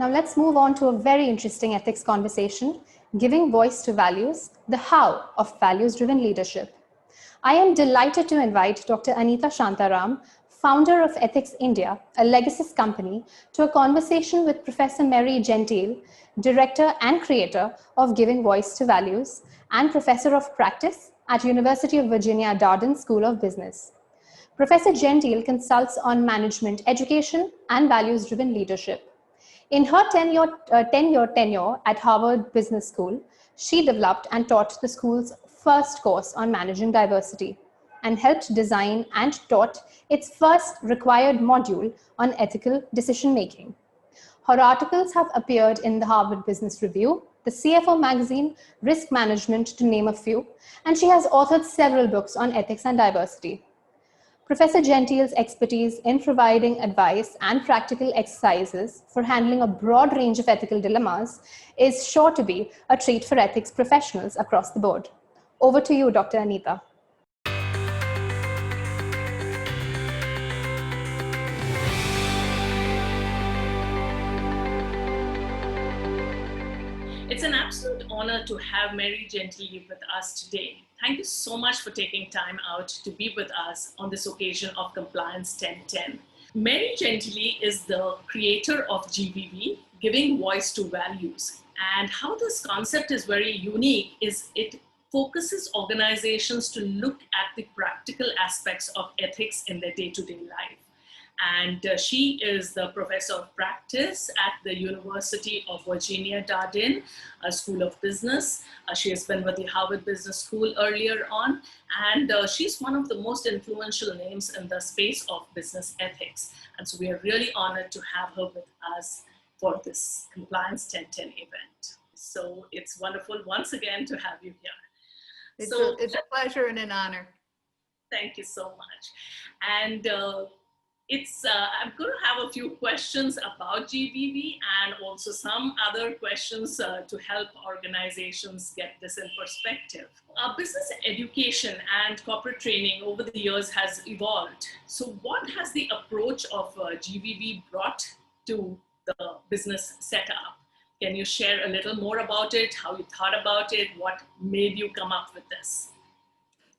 Now let's move on to a very interesting ethics conversation, giving voice to values, the how of values-driven leadership. I am delighted to invite Dr. Anita Shantaram, founder of Ethics India, a Legacies company, to a conversation with Prof.Mary Gentile, director and creator of Giving Voice to Values and professor of practice at University of Virginia Darden School of Business. Professor Gentile consults on management, education, and values-driven leadership. In her 10-year tenure at Harvard Business School, she developed and taught the school's first course on managing diversity and helped design and taught its first required module on ethical decision-making. Her articles have appeared in the Harvard Business Review, the CFO magazine, Risk Management, to name a few, and she has authored several books on ethics and diversity. Professor Gentile's expertise in providing advice and practical exercises for handling a broad range of ethical dilemmas is sure to be a treat for ethics professionals across the board. Over to you, Dr. Anita. It's an absolute honor to have Mary Gentile with us today. Thank you so much for taking time out to be with us on this occasion of Compliance 1010. Mary Gentile is the creator of GVV, Giving Voice to Values. And how this concept is very unique is it focuses organizations to look at the practical aspects of ethics in their day-to-day life. And she is the professor of practice at the University of Virginia Darden School of Business. She has been with the Harvard Business School earlier on, and she's one of the most influential names in the space of business ethics. And so we are really honored to have her with us for this Compliance 1010 event. So it's wonderful once again to have you here. It's a pleasure and an honor. Thank you so much. And I'm going to have a few questions about GVV and also some other questions to help organizations get this in perspective. Business education and corporate training over the years has evolved. So what has the approach of GVV brought to the business setup? Can you share a little more about it, how you thought about it, what made you come up with this?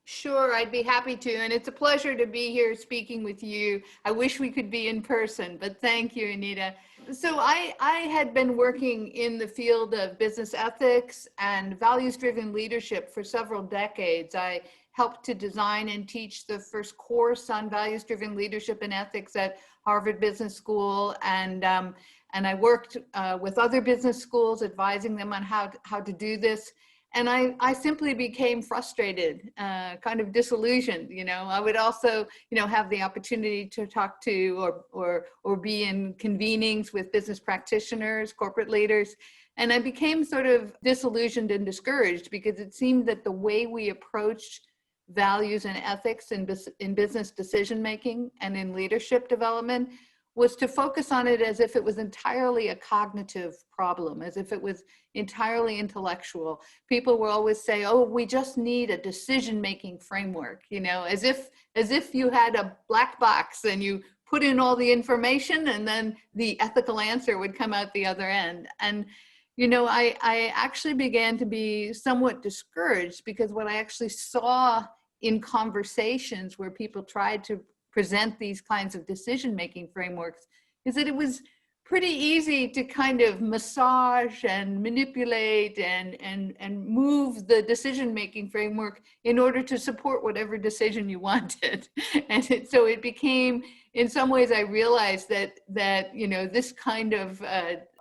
Sure, I'd be happy to. And it's a pleasure to be here speaking with you. I wish we could be in person, but thank you, Anita. So I had been working in the field of business ethics and values-driven leadership for several decades. I helped to design and teach the first course on values-driven leadership and ethics at Harvard Business School. And I worked with other business schools, advising them on how to do this. And I simply became frustrated, kind of disillusioned. I would also, have the opportunity to talk to or be in convenings with business practitioners, corporate leaders. And I became sort of disillusioned and discouraged because it seemed that the way we approached values and ethics in business decision-making and in leadership development was to focus on it as if it was entirely a cognitive problem, as if it was entirely intellectual. People will always say, oh, we just need a decision-making framework, as if you had a black box and you put in all the information and then the ethical answer would come out the other end. And, I actually began to be somewhat discouraged because what I actually saw in conversations where people tried to present these kinds of decision-making frameworks is that it was pretty easy to kind of massage and manipulate and move the decision-making framework in order to support whatever decision you wanted. And so it became, in some ways, I realized that this kind of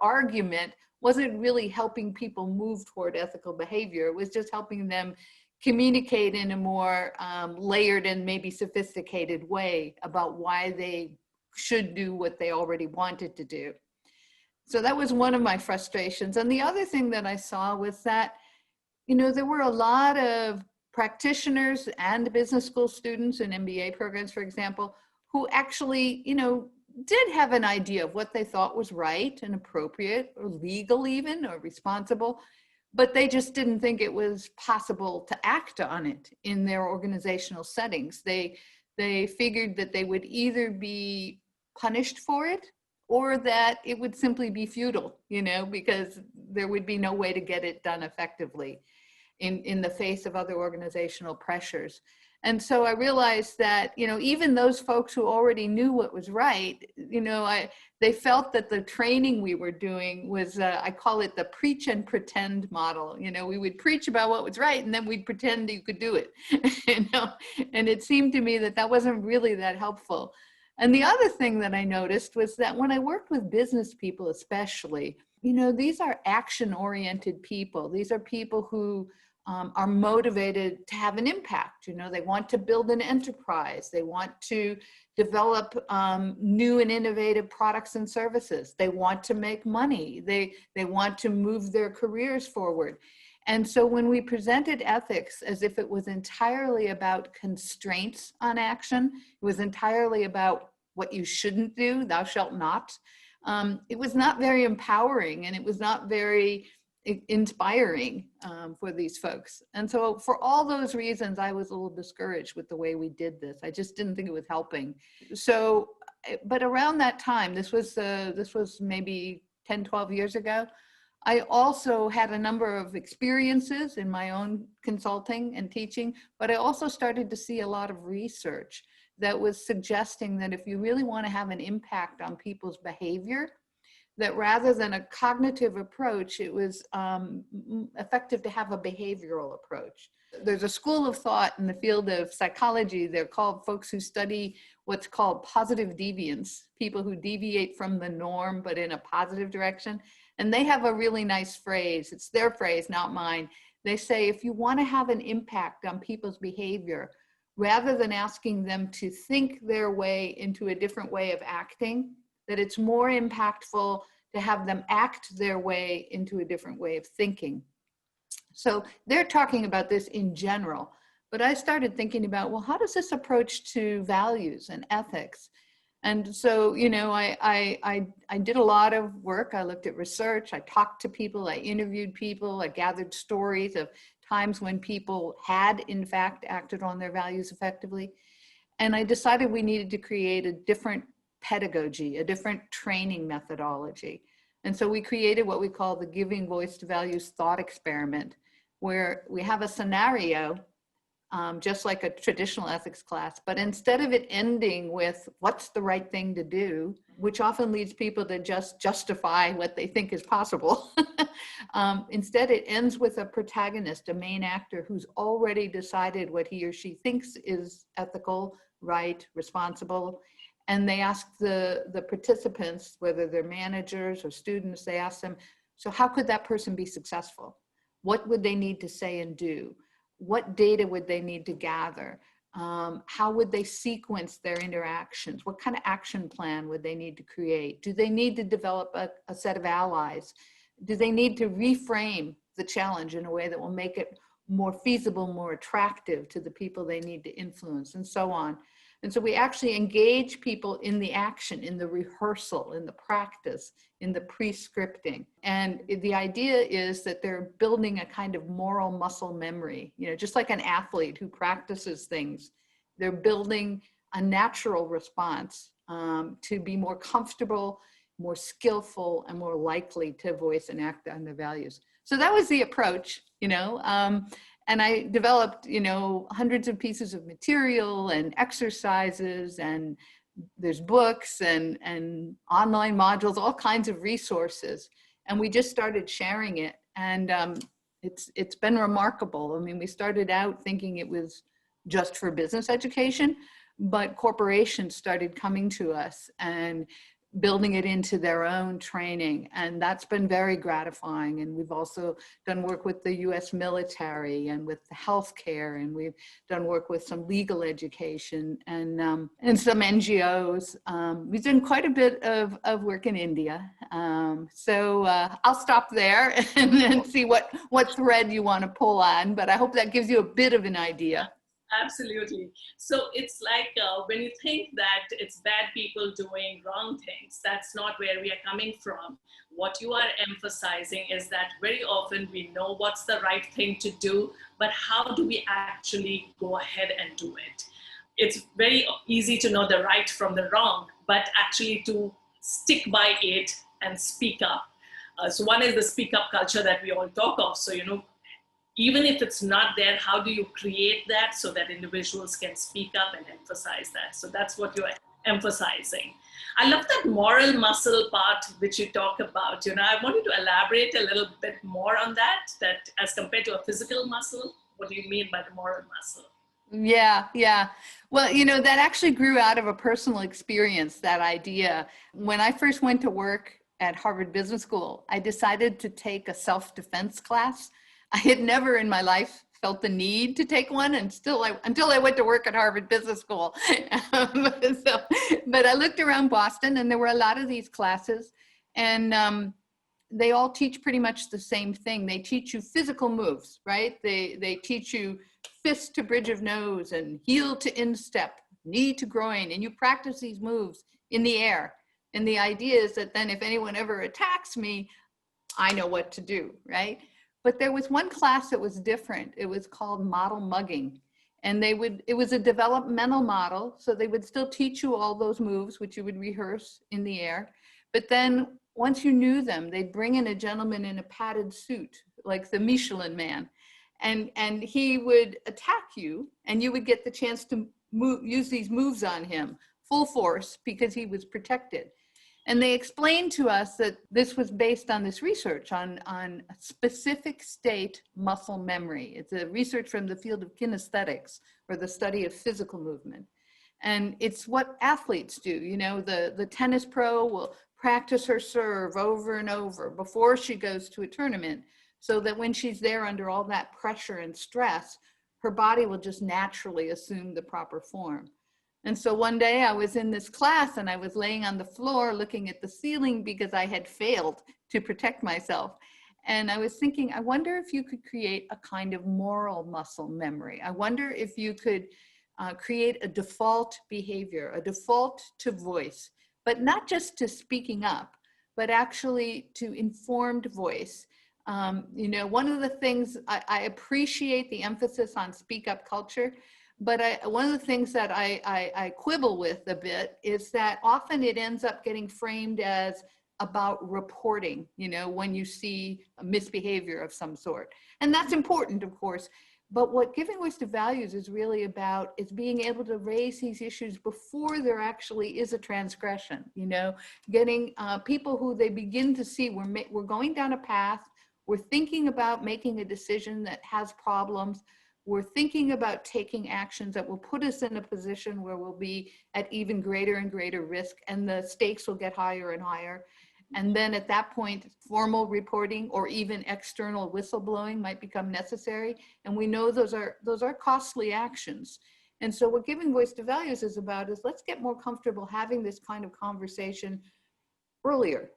argument wasn't really helping people move toward ethical behavior. It was just helping them communicate in a more layered and maybe sophisticated way about why they should do what they already wanted to do. So that was one of my frustrations. And the other thing that I saw was that, there were a lot of practitioners and business school students and MBA programs, for example, who actually, did have an idea of what they thought was right and appropriate or legal even or responsible, but they just didn't think it was possible to act on it in their organizational settings. They figured that they would either be punished for it or that it would simply be futile, because there would be no way to get it done effectively in the face of other organizational pressures. And so I realized that, even those folks who already knew what was right, they felt that the training we were doing was, I call it the preach and pretend model. We would preach about what was right, and then we'd pretend you could do it. And it seemed to me that that wasn't really that helpful. And the other thing that I noticed was that when I worked with business people, especially, these are action-oriented people. These are people who are motivated to have an impact. They want to build an enterprise. They want to develop new and innovative products and services. They want to make money. They want to move their careers forward. And so when we presented ethics as if it was entirely about constraints on action, it was entirely about what you shouldn't do, thou shalt not, it was not very empowering, and it was not very inspiring for these folks. And so for all those reasons, I was a little discouraged with the way we did this. I just didn't think it was helping. So, but around that time, this was maybe 10, 12 years ago, I also had a number of experiences in my own consulting and teaching, but I also started to see a lot of research that was suggesting that if you really want to have an impact on people's behavior, that rather than a cognitive approach, it was effective to have a behavioral approach. There's a school of thought in the field of psychology. They're called folks who study what's called positive deviance, people who deviate from the norm, but in a positive direction. And they have a really nice phrase. It's their phrase, not mine. They say, if you want to have an impact on people's behavior, rather than asking them to think their way into a different way of acting, that it's more impactful to have them act their way into a different way of thinking. So they're talking about this in general, but I started thinking about, well, how does this approach to values and ethics? And so, I did a lot of work. I looked at research, I talked to people, I interviewed people, I gathered stories of times when people had, in fact, acted on their values effectively. And I decided we needed to create a different pedagogy, a different training methodology. And so we created what we call the Giving Voice to Values thought experiment, where we have a scenario, just like a traditional ethics class, but instead of it ending with what's the right thing to do, which often leads people to just justify what they think is possible, instead it ends with a protagonist, a main actor who's already decided what he or she thinks is ethical, right, responsible. And they ask the participants, whether they're managers or students, they ask them, so how could that person be successful? What would they need to say and do? What data would they need to gather? How would they sequence their interactions? What kind of action plan would they need to create? Do they need to develop a set of allies? Do they need to reframe the challenge in a way that will make it more feasible, more attractive to the people they need to influence, and so on? And so we actually engage people in the action, in the rehearsal, in the practice, in the pre-scripting. And the idea is that they're building a kind of moral muscle memory, just like an athlete who practices things. They're building a natural response to be more comfortable, more skillful, and more likely to voice and act on their values. So that was the approach, and I developed, hundreds of pieces of material and exercises, and there's books and online modules, all kinds of resources. And we just started sharing it. And it's been remarkable. I mean, we started out thinking it was just for business education, but corporations started coming to us and building it into their own training. And that's been very gratifying. And we've also done work with the US military and with the healthcare, and we've done work with some legal education and some NGOs. We've done quite a bit of work in India. So I'll stop there and then see what thread you want to pull on, but I hope that gives you a bit of an idea. Absolutely. So it's like when you think that it's bad people doing wrong things, that's not where we are coming from. What you are emphasizing is that very often we know what's the right thing to do, but how do we actually go ahead and do it? It's very easy to know the right from the wrong, but actually to stick by it and speak up. So one is the speak up culture that we all talk of. So, even if it's not there, how do you create that so that individuals can speak up and emphasize that? So that's what you're emphasizing. I love that moral muscle part which you talk about. I wanted to elaborate a little bit more on that as compared to a physical muscle. What do you mean by the moral muscle? Yeah. Well, that actually grew out of a personal experience, that idea. When I first went to work at Harvard Business School, I decided to take a self-defense class. I had never in my life felt the need to take one, and until I went to work at Harvard Business School. But I looked around Boston, and there were a lot of these classes, and they all teach pretty much the same thing. They teach you physical moves, right? They teach you fist to bridge of nose and heel to instep, knee to groin, and you practice these moves in the air. And the idea is that then if anyone ever attacks me, I know what to do, right? But there was one class that was different. It was called model mugging. And it was a developmental model. So they would still teach you all those moves, which you would rehearse in the air. But then once you knew them, they'd bring in a gentleman in a padded suit, like the Michelin Man. And he would attack you, and you would get the chance to use these moves on him, full force, because he was protected. And they explained to us that this was based on this research on specific state muscle memory. It's a research from the field of kinesthetics, or the study of physical movement. And it's what athletes do. The tennis pro will practice her serve over and over before she goes to a tournament, so that when she's there under all that pressure and stress, her body will just naturally assume the proper form. And so one day I was in this class and I was laying on the floor looking at the ceiling because I had failed to protect myself. And I was thinking, I wonder if you could create a kind of moral muscle memory. I wonder if you could create a default behavior, a default to voice, but not just to speaking up, but actually to informed voice. One of the things I appreciate the emphasis on speak up culture, but one of the things that I quibble with a bit is that often it ends up getting framed as about reporting, when you see a misbehavior of some sort. And that's important, of course. But what giving voice to values is really about is being able to raise these issues before there actually is a transgression, getting people who they begin to see we're going down a path. We're thinking about making a decision that has problems. We're thinking about taking actions that will put us in a position where we'll be at even greater and greater risk, and the stakes will get higher and higher. And then at that point, formal reporting or even external whistleblowing might become necessary. And we know those are costly actions. And so what giving voice to values is about is let's get more comfortable having this kind of conversation earlier.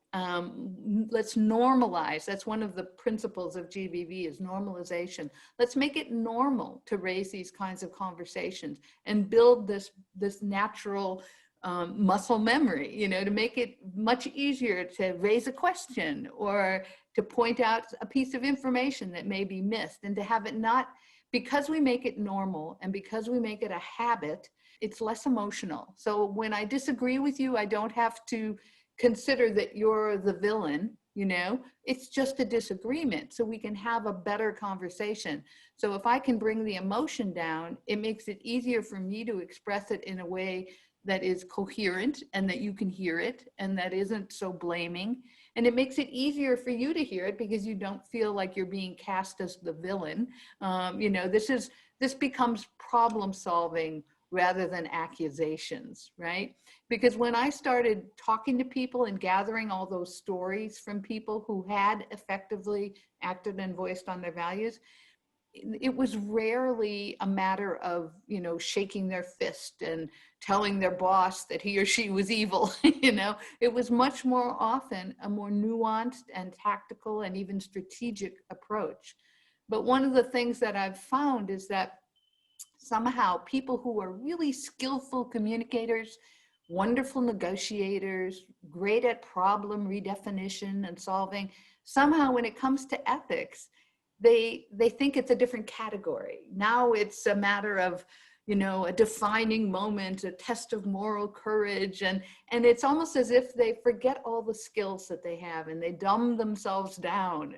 Let's normalize. That's one of the principles of GVV is normalization. Let's make it normal to raise these kinds of conversations and build this natural muscle memory, to make it much easier to raise a question or to point out a piece of information that may be missed, and to have it not, because we make it normal and because we make it a habit, it's less emotional. So when I disagree with you, I don't have to consider that you're the villain, it's just a disagreement, so we can have a better conversation. So if I can bring the emotion down, it makes it easier for me to express it in a way that is coherent and that you can hear it and that isn't so blaming. And it makes it easier for you to hear it because you don't feel like you're being cast as the villain. This becomes problem solving rather than accusations, right? Because when I started talking to people and gathering all those stories from people who had effectively acted and voiced on their values, it was rarely a matter of, shaking their fist and telling their boss that he or she was evil. It was much more often a more nuanced and tactical and even strategic approach. But one of the things that I've found is that somehow people who are really skillful communicators, wonderful negotiators, great at problem redefinition and solving, somehow when it comes to ethics, they think it's a different category. Now it's a matter of, a defining moment, a test of moral courage. And it's almost as if they forget all the skills that they have and they dumb themselves down.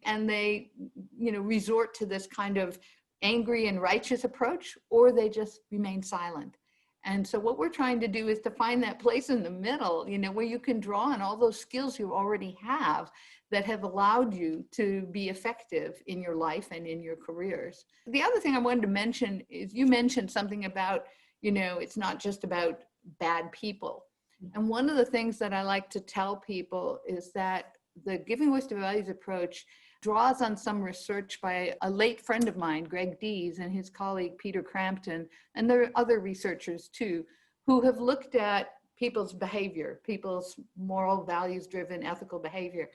And they, resort to this kind of angry and righteous approach, or they just remain silent. And so what we're trying to do is to find that place in the middle, where you can draw on all those skills you already have that have allowed you to be effective in your life and in your careers. The other thing I wanted to mention is you mentioned something about, it's not just about bad people. And one of the things that I like to tell people is that the Giving Voice to Values approach draws on some research by a late friend of mine, Greg Dees, and his colleague, Peter Crampton, and there are other researchers too, who have looked at people's behavior, people's moral, values-driven, ethical behavior.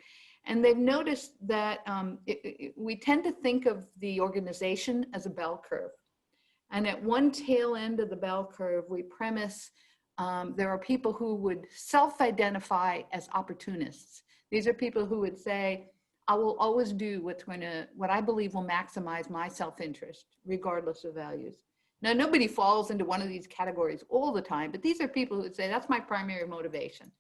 And they've noticed that we tend to think of the organization as a bell curve. And at one tail end of the bell curve, we premise there are people who would self-identify as opportunists. These are people who would say, I will always do what I believe will maximize my self-interest, regardless of values. Now, nobody falls into one of these categories all the time, but these are people who would say, that's my primary motivation.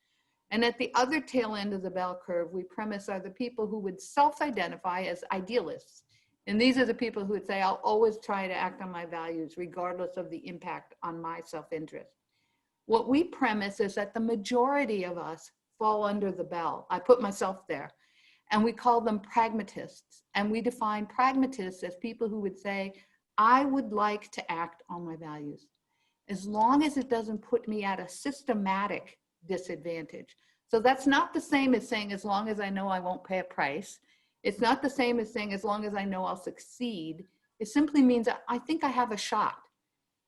And at the other tail end of the bell curve, we premise are the people who would self-identify as idealists. And these are the people who would say, I'll always try to act on my values, regardless of the impact on my self-interest. What we premise is that the majority of us fall under the bell. I put myself there. And we call them pragmatists. And we define pragmatists as people who would say, I would like to act on my values, as long as it doesn't put me at a systematic disadvantage. So that's not the same as saying, as long as I know I won't pay a price. It's not the same as saying, as long as I know I'll succeed. It simply means that I think I have a shot.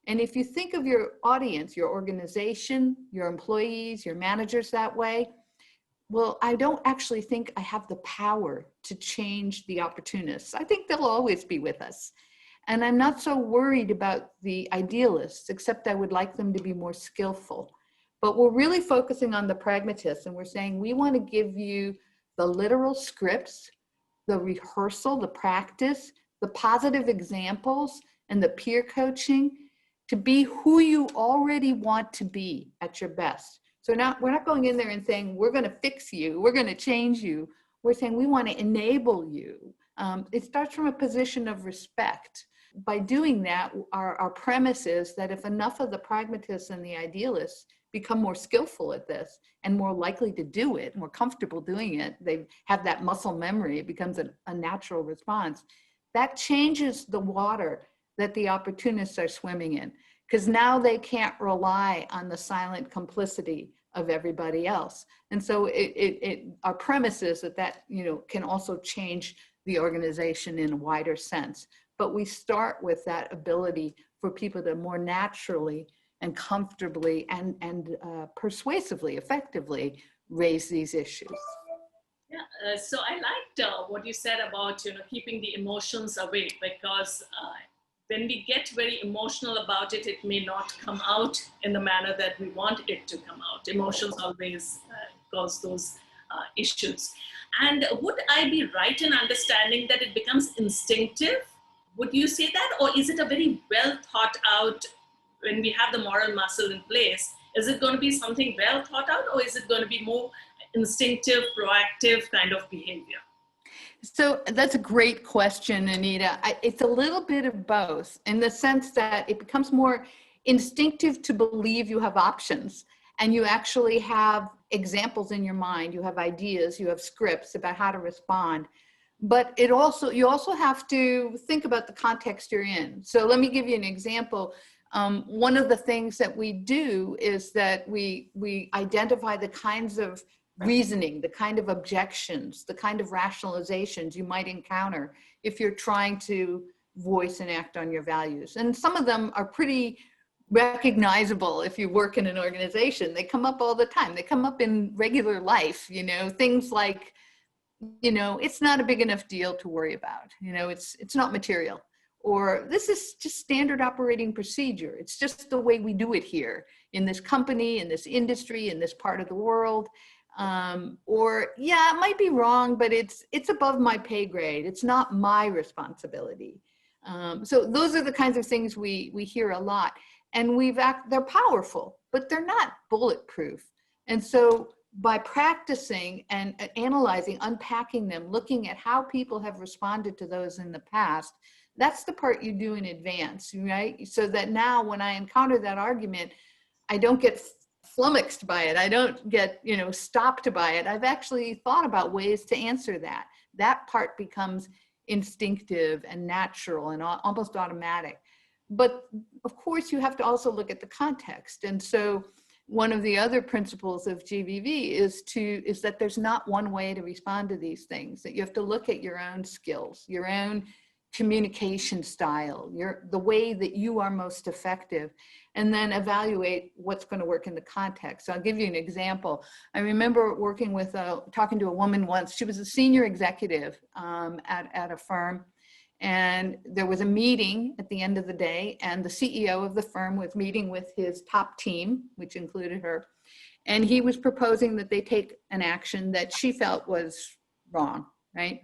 And if you think of your audience, your organization, your employees, your managers that way, well, I don't actually think I have the power to change the opportunists. I think they'll always be with us. And I'm not so worried about the idealists, except I would like them to be more skillful. But we're really focusing on the pragmatists, and we're saying we want to give you the literal scripts, the rehearsal, the practice, the positive examples, and the peer coaching to be who you already want to be at your best. So now we're not going in there and saying, we're going to fix you, we're going to change you. We're saying we want to enable you. It starts from a position of respect. By doing that, our premise is that if enough of the pragmatists and the idealists become more skillful at this and more likely to do it, more comfortable doing it, they have that muscle memory, it becomes a natural response. That changes the water that the opportunists are swimming in, because now they can't rely on the silent complicity of everybody else. And so our premise is that can also change the organization in a wider sense. But we start with that ability for people to more naturally and comfortably and persuasively, effectively raise these issues. Yeah, so I liked what you said about keeping the emotions away, because when we get very emotional about it, it may not come out in the manner that we want it to come out. Emotions always cause those issues. And would I be right in understanding that it becomes instinctive? Would you say that? Or is it a very well thought out, when we have the moral muscle in place, is it going to be something well thought out, or is it going to be more instinctive, proactive kind of behavior? So that's a great question, Anita. It's a little bit of both, in the sense that it becomes more instinctive to believe you have options and you actually have examples in your mind, you have ideas, you have scripts about how to respond. But you also have to think about the context you're in. So let me give you an example. One of the things that we do is that we identify the kinds of reasoning, the kind of objections, the kind of rationalizations you might encounter if you're trying to voice and act on your values. And some of them are pretty recognizable if you work in an organization. They come up all the time. They come up in regular life, things like, it's not a big enough deal to worry about. It's not material. Or this is just standard operating procedure. It's just the way we do it here in this company, in this industry, in this part of the world. Or yeah, it might be wrong, but it's above my pay grade. It's not my responsibility. So those are the kinds of things we hear a lot. And they're powerful, but they're not bulletproof. And so by practicing and analyzing, unpacking them, looking at how people have responded to those in the past, that's the part you do in advance, right? So that now when I encounter that argument, I don't get flummoxed by it. I don't get, stopped by it. I've actually thought about ways to answer that. That part becomes instinctive and natural and almost automatic. But of course, you have to also look at the context. And so one of the other principles of GVV is that there's not one way to respond to these things, that you have to look at your own skills, your own communication style, the way that you are most effective, and then evaluate what's going to work in the context. So I'll give you an example. I remember talking to a woman once. She was a senior executive at a firm, and there was a meeting at the end of the day, and the CEO of the firm was meeting with his top team, which included her, and he was proposing that they take an action that she felt was wrong, right?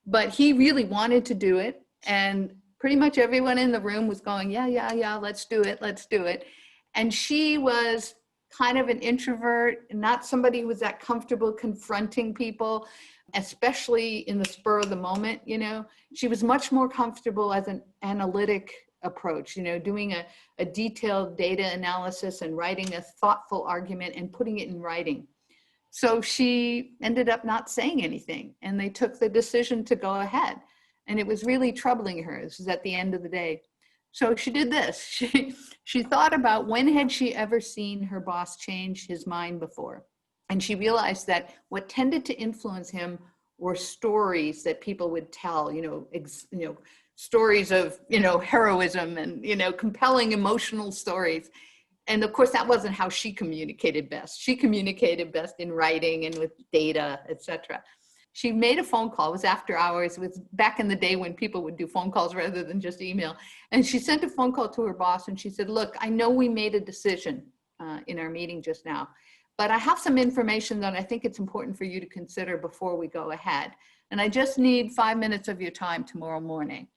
But he really wanted to do it, and pretty much everyone in the room was going, yeah, let's do it. And she was kind of an introvert, not somebody who was that comfortable confronting people, especially in the spur of the moment. She was much more comfortable as an analytic approach, doing a detailed data analysis and writing a thoughtful argument and putting it in writing. So she ended up not saying anything, and they took the decision to go ahead. And it was really troubling her. This was at the end of the day. So she did this. She thought about when had she ever seen her boss change his mind before. And she realized that what tended to influence him were stories that people would tell, stories of, heroism and, compelling emotional stories. And of course, that wasn't how she communicated best. She communicated best in writing and with data, etc. She made a phone call. It was after hours. It was back in the day when people would do phone calls rather than just email. And she sent a phone call to her boss, and she said, look, I know we made a decision in our meeting just now, but I have some information that I think it's important for you to consider before we go ahead. And I just need 5 minutes of your time tomorrow morning.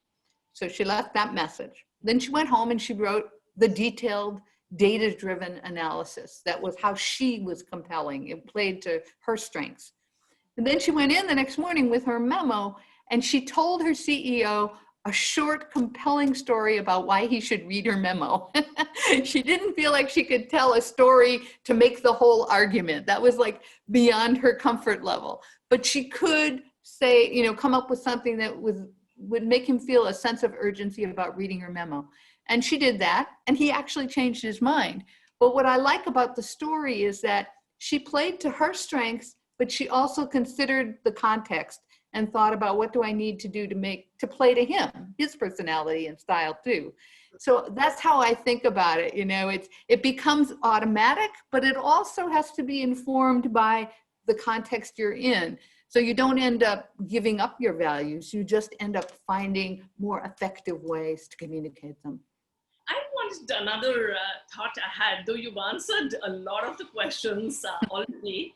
So she left that message. Then she went home and she wrote the detailed data-driven analysis. That was how she was compelling. It played to her strengths. And then she went in the next morning with her memo, and she told her CEO a short, compelling story about why he should read her memo. She didn't feel like she could tell a story to make the whole argument. That was like beyond her comfort level. But she could say, come up with something that would make him feel a sense of urgency about reading her memo. And she did that, and he actually changed his mind. But what I like about the story is that she played to her strengths, but she also considered the context and thought about what do I need to do to play to him, his personality and style too. So that's how I think about it. It becomes automatic, but it also has to be informed by the context you're in. So you don't end up giving up your values. You just end up finding more effective ways to communicate them. I wanted another thought I had, though you've answered a lot of the questions already.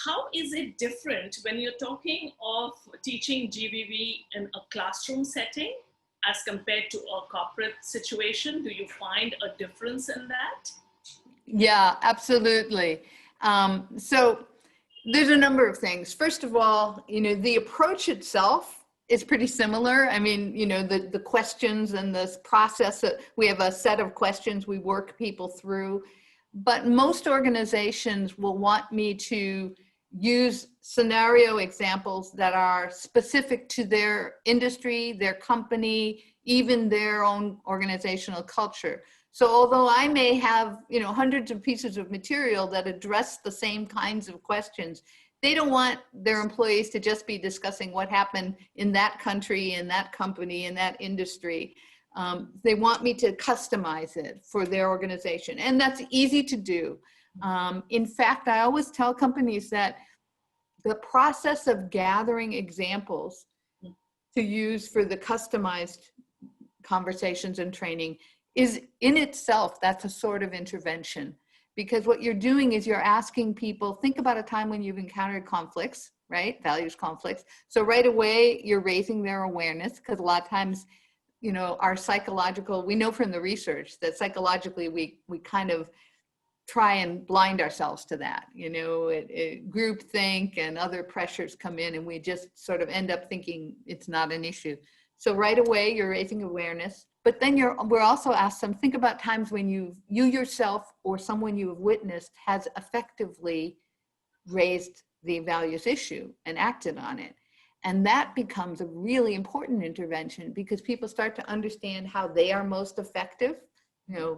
How is it different when you're talking of teaching GVV in a classroom setting as compared to a corporate situation? Do you find a difference in that? Yeah, absolutely. So there's a number of things. First of all, the approach itself is pretty similar. I mean, the questions and the process, we have a set of questions we work people through. But most organizations will want me to use scenario examples that are specific to their industry, their company, even their own organizational culture. So although I may have, hundreds of pieces of material that address the same kinds of questions, they don't want their employees to just be discussing what happened in that country, in that company, in that industry. They want me to customize it for their organization, and that's easy to do. In fact, I always tell companies that the process of gathering examples to use for the customized conversations and training is in itself, that's a sort of intervention. Because what you're doing is you're asking people, think about a time when you've encountered conflicts, right? Values conflicts. So right away, you're raising their awareness, because a lot of times our psychological, we know from the research that psychologically we kind of try and blind ourselves to that, group think and other pressures come in and we just sort of end up thinking it's not an issue. So right away you're raising awareness, but then we're also asked them, think about times when you yourself or someone you have witnessed has effectively raised the values issue and acted on it. And that becomes a really important intervention because people start to understand how they are most effective,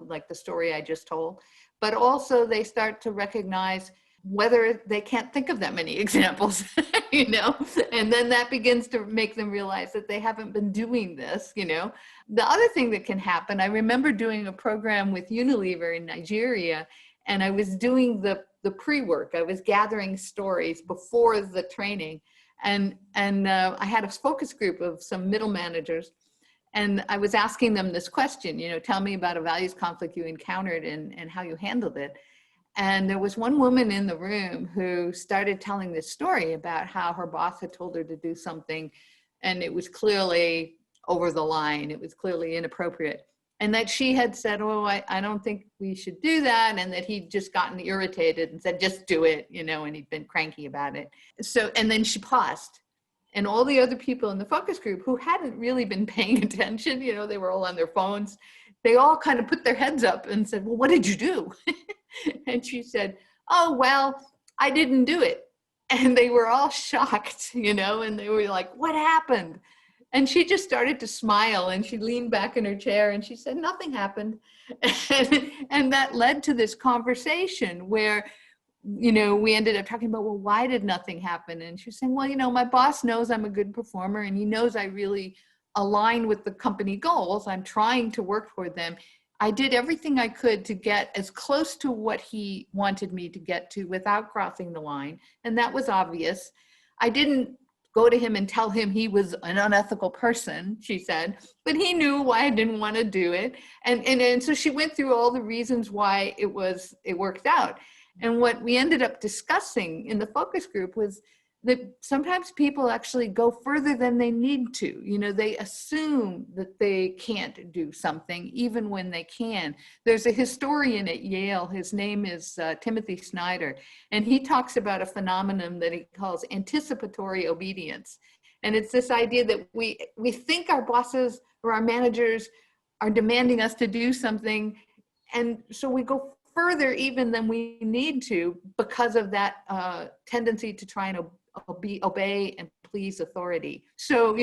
like the story I just told, but also they start to recognize whether they can't think of that many examples, and then that begins to make them realize that they haven't been doing this, The other thing that can happen, I remember doing a program with Unilever in Nigeria, and I was doing the pre-work. I was gathering stories before the training. And I had a focus group of some middle managers, and I was asking them this question, tell me about a values conflict you encountered and how you handled it. And there was one woman in the room who started telling this story about how her boss had told her to do something, and it was clearly over the line. It was clearly inappropriate. And that she had said, oh, I don't think we should do that. And that he'd just gotten irritated and said, just do it, and he'd been cranky about it. So, and then she paused. And all the other people in the focus group who hadn't really been paying attention, they were all on their phones. They all kind of put their heads up and said, well, what did you do? And she said, oh, well, I didn't do it. And they were all shocked, and they were like, what happened? And she just started to smile and she leaned back in her chair and she said, nothing happened. And that led to this conversation where, we ended up talking about, well, why did nothing happen? And she was saying, well, my boss knows I'm a good performer and he knows I really align with the company goals. I'm trying to work toward them. I did everything I could to get as close to what he wanted me to get to without crossing the line. And that was obvious. I didn't go to him and tell him he was an unethical person, she said, but he knew why I didn't want to do it. And so she went through all the reasons why it worked out. And what we ended up discussing in the focus group was that sometimes people actually go further than they need to. They assume that they can't do something even when they can. There's a historian at Yale, his name is Timothy Snyder, and he talks about a phenomenon that he calls anticipatory obedience. And it's this idea that we think our bosses or our managers are demanding us to do something, and so we go further even than we need to because of that tendency to try and obey and please authority. So,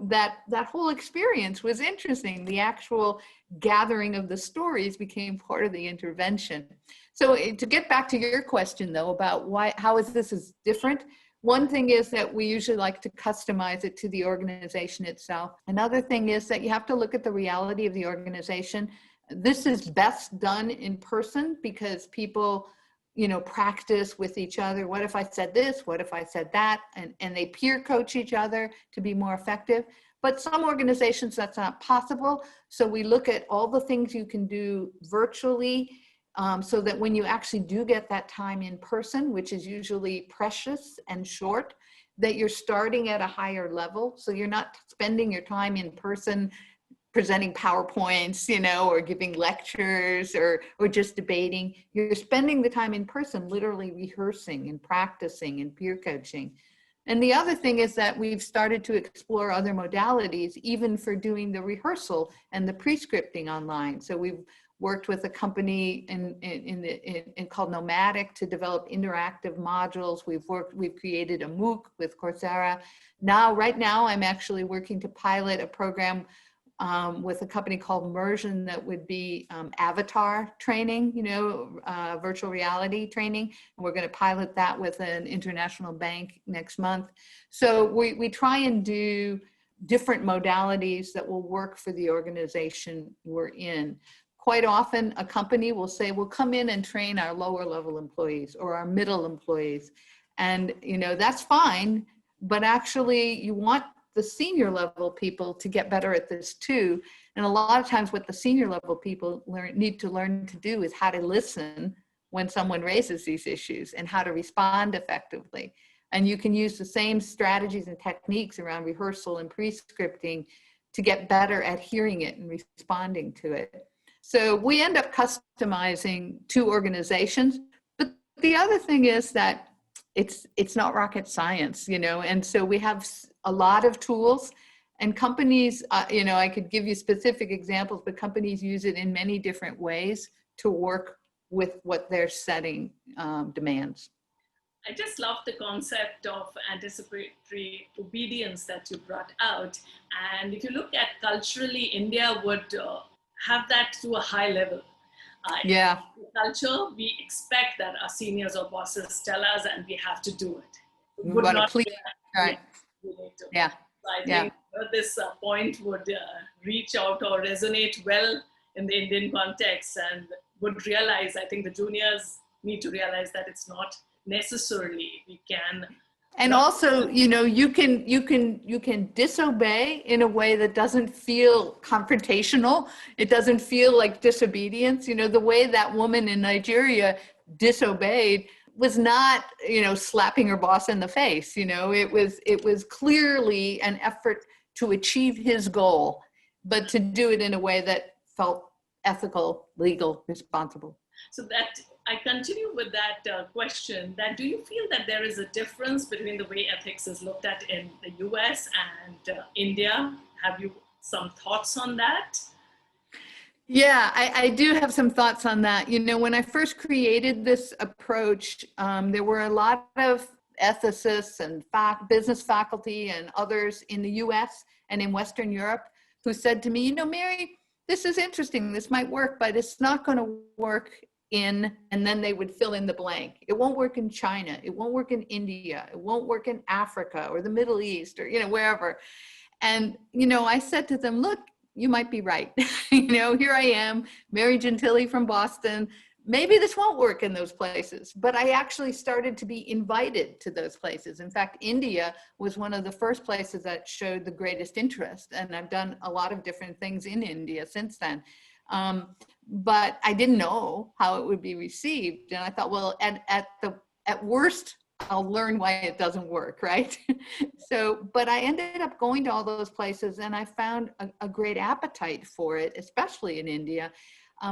that whole experience was interesting. The actual gathering of the stories became part of the intervention. So to get back to your question though, about how is this different? One thing is that we usually like to customize it to the organization itself. Another thing is that you have to look at the reality of the organization. This is best done in person because people practice with each other. What if I said this? What if I said that? And they peer coach each other to be more effective. But some organizations, that's not possible. So we look at all the things you can do virtually so that when you actually do get that time in person, which is usually precious and short, that you're starting at a higher level. So you're not spending your time in person presenting PowerPoints, or giving lectures or just debating. You're spending the time in person, literally rehearsing and practicing and peer coaching. And the other thing is that we've started to explore other modalities, even for doing the rehearsal and the pre-scripting online. So we've worked with a company called Nomadic to develop interactive modules. We've created a MOOC with Coursera. Right now, I'm actually working to pilot a program with a company called Immersion that would be avatar training, virtual reality training. And we're going to pilot that with an international bank next month. So we try and do different modalities that will work for the organization we're in. Quite often a company will say, well, come in and train our lower level employees or our middle employees. And, that's fine, but actually you want the senior level people to get better at this too. And a lot of times what the senior level people need to learn to do is how to listen when someone raises these issues and how to respond effectively. And you can use the same strategies and techniques around rehearsal and pre-scripting to get better at hearing it and responding to it. So we end up customizing to organizations. But the other thing is that it's not rocket science, you know, and so we have a lot of tools, and companies, you know, I could give you specific examples, but companies use it in many different ways to work with what their setting demands. I just love the concept of anticipatory obedience that you brought out. And if you look at culturally, India would have that to a high level. Yeah. In culture, we expect that our seniors or bosses tell us and we have to do it. We want to please, right? Yeah. So I think this point would reach out or resonate well in the Indian context, and would realize, I think the juniors need to realize that it's not necessarily we can. And also, you know, you can disobey in a way that doesn't feel confrontational. It doesn't feel like disobedience. You know, the way that woman in Nigeria disobeyed was not, you know, slapping her boss in the face. You know, it was clearly an effort to achieve his goal, but to do it in a way that felt ethical, legal, responsible. So that I continue with that question, that do you feel that there is a difference between the way ethics is looked at in the US and India? Have you some thoughts on that? Yeah, I do have some thoughts on that. You know, when I first created this approach, there were a lot of ethicists and business faculty and others in the US and in Western Europe who said to me, you know, Mary, this is interesting, this might work, but it's not going to work in, and then they would fill in the blank. It won't work in China, it won't work in India, it won't work in Africa or the Middle East or, you know, wherever. And, you know, I said to them, look, you might be right. You know, here I am, Mary Gentile from Boston. Maybe this won't work in those places, but I actually started to be invited to those places. In fact, India was one of the first places that showed the greatest interest. And I've done a lot of different things in India since then. But I didn't know how it would be received. And I thought, well, at worst, I'll learn why it doesn't work, right? So, but I ended up going to all those places and I found a great appetite for it, especially in India.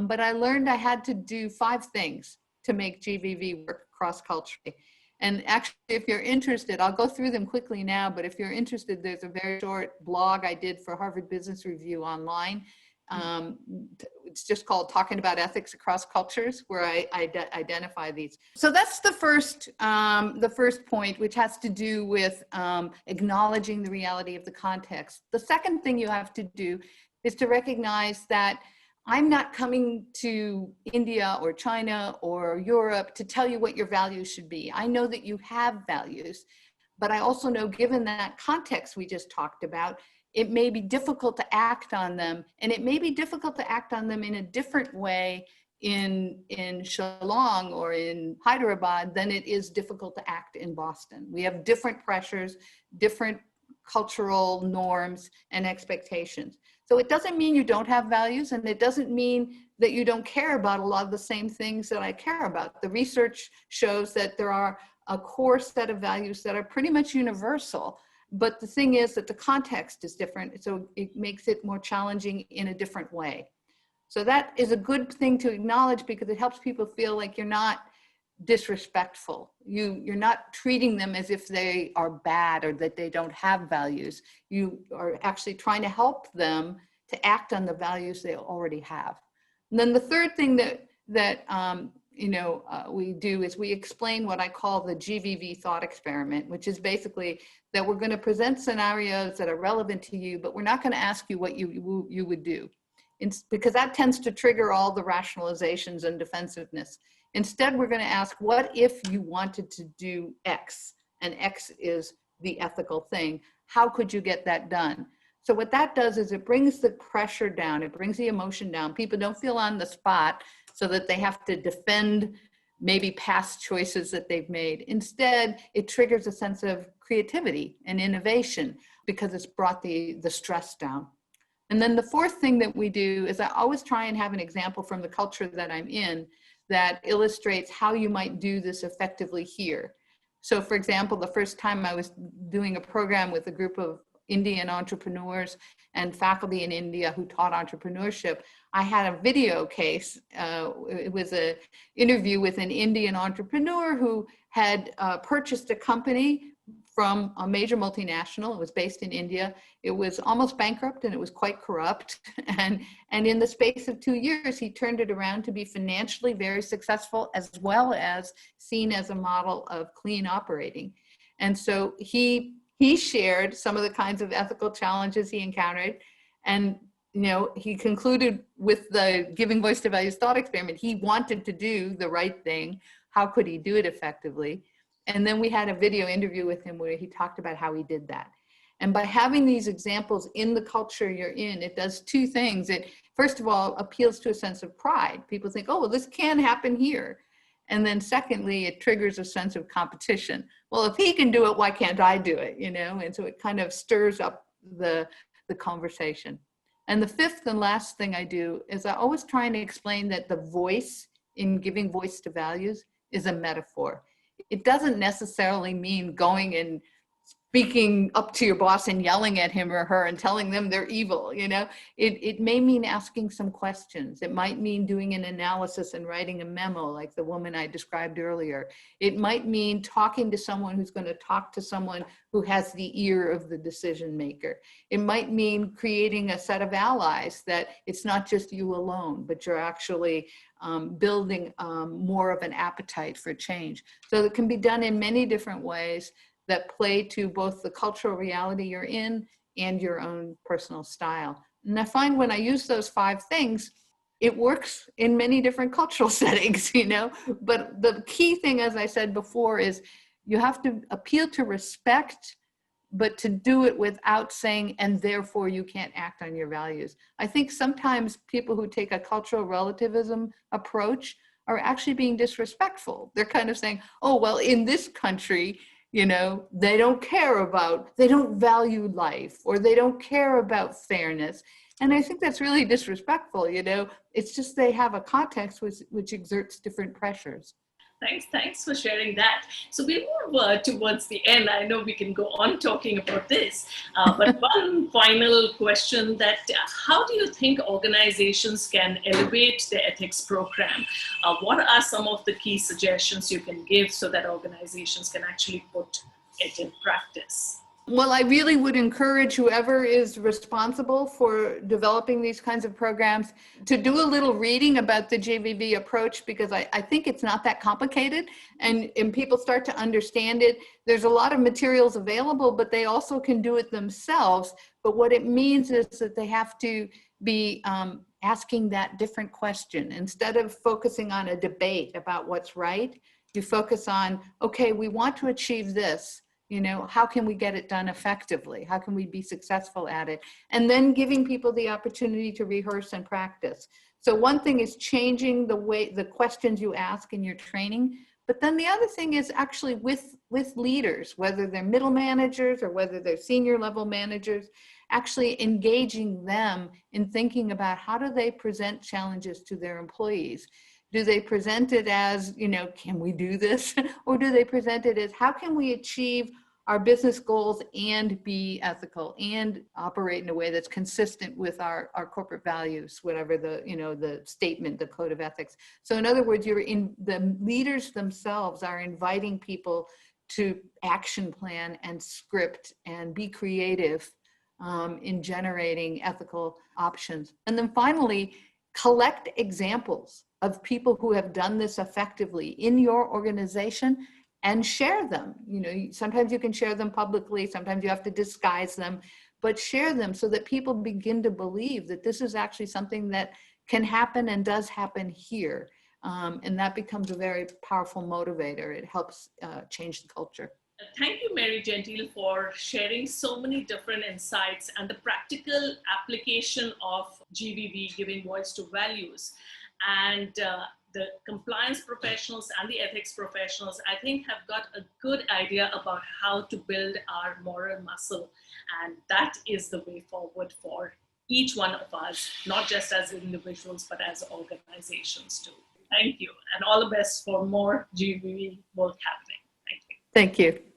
But I learned I had to do 5 things to make GVV work cross-culturally. And actually, if you're interested, I'll go through them quickly now, but if you're interested, there's a very short blog I did for Harvard Business Review online. It's just called Talking About Ethics Across Cultures, where I identify these. So that's the first point, which has to do with acknowledging the reality of the context. The second thing you have to do is to recognize that I'm not coming to India or China or Europe to tell you what your values should be. I know that you have values, but I also know, given that context we just talked about, it may be difficult to act on them, and it may be difficult to act on them in a different way in Shillong or in Hyderabad than it is difficult to act in Boston. We have different pressures, different cultural norms and expectations. So it doesn't mean you don't have values, and it doesn't mean that you don't care about a lot of the same things that I care about. The research shows that there are a core set of values that are pretty much universal. But the thing is that the context is different, so it makes it more challenging in a different way. So that is a good thing to acknowledge, because it helps people feel like you're not disrespectful. You're not treating them as if they are bad or that they don't have values. You are actually trying to help them to act on the values they already have. And then the third thing that we do is we explain what I call the GVV thought experiment, which is basically that we're going to present scenarios that are relevant to you, but we're not going to ask you what you would do, because that tends to trigger all the rationalizations and defensiveness. Instead, we're going to ask, what if you wanted to do X, and X is the ethical thing? How could you get that done? So what that does is it brings the pressure down, it brings the emotion down. People don't feel on the spot so that they have to defend maybe past choices that they've made. Instead, it triggers a sense of creativity and innovation because it's brought the stress down. And then the fourth thing that we do is I always try and have an example from the culture that I'm in that illustrates how you might do this effectively here. So for example, the first time I was doing a program with a group of Indian entrepreneurs and faculty in India who taught entrepreneurship, I had a video case. It was an interview with an Indian entrepreneur who had purchased a company from a major multinational. It was based in India. It was almost bankrupt and it was quite corrupt. And in the space of 2 years, he turned it around to be financially very successful, as well as seen as a model of clean operating. And so he shared some of the kinds of ethical challenges he encountered. And he concluded with the giving voice to values thought experiment. He wanted to do the right thing. How could he do it effectively? And then we had a video interview with him where he talked about how he did that. And by having these examples in the culture you're in, it does two things. It, first of all, appeals to a sense of pride. People think, oh, well, this can happen here. And then secondly, it triggers a sense of competition. Well, if he can do it, why can't I do it? And so it kind of stirs up the conversation. And the fifth and last thing I do is I always try and explain that the voice in giving voice to values is a metaphor. It doesn't necessarily mean going and speaking up to your boss and yelling at him or her and telling them they're evil. It may mean asking some questions. It might mean doing an analysis and writing a memo like the woman I described earlier. It might mean talking to someone who's going to talk to someone who has the ear of the decision maker. It might mean creating a set of allies that it's not just you alone, but you're actually building more of an appetite for change. So it can be done in many different ways that play to both the cultural reality you're in and your own personal style. And I find when I use those 5 things, it works in many different cultural settings, But the key thing, as I said before, is you have to appeal to respect, but to do it without saying, and therefore you can't act on your values. I think sometimes people who take a cultural relativism approach are actually being disrespectful. They're kind of saying, oh, well, in this country, they don't value life, or they don't care about fairness. And I think that's really disrespectful, It's just they have a context which exerts different pressures. Thanks for sharing that. So we move towards the end. I know we can go on talking about this, but one final question: that how do you think organizations can elevate their ethics program? What are some of the key suggestions you can give so that organizations can actually put it in practice? Well, I really would encourage whoever is responsible for developing these kinds of programs to do a little reading about the GVV approach, because I think it's not that complicated, and people start to understand it. There's a lot of materials available, but they also can do it themselves. But what it means is that they have to be asking that different question. Instead of focusing on a debate about what's right, you focus on, okay, we want to achieve this. How can we get it done effectively? How can we be successful at it? And then giving people the opportunity to rehearse and practice. So one thing is changing the questions you ask in your training. But then the other thing is actually with leaders, whether they're middle managers or whether they're senior level managers, actually engaging them in thinking about how do they present challenges to their employees. Do they present it as, can we do this? Or do they present it as, how can we achieve our business goals and be ethical and operate in a way that's consistent with our corporate values, whatever the statement, the code of ethics. So in other words, the leaders themselves are inviting people to action plan and script and be creative in generating ethical options. And then finally, collect examples of people who have done this effectively in your organization and share them. Sometimes you can share them publicly, sometimes you have to disguise them, but share them so that people begin to believe that this is actually something that can happen and does happen here. And that becomes a very powerful motivator. It helps change the culture. Thank you, Mary Gentile, for sharing so many different insights and the practical application of GVV, giving voice to values. And the compliance professionals and the ethics professionals, I think, have got a good idea about how to build our moral muscle. And that is the way forward for each one of us, not just as individuals, but as organizations too. Thank you. And all the best for more GVV work happening. Thank you. Thank you.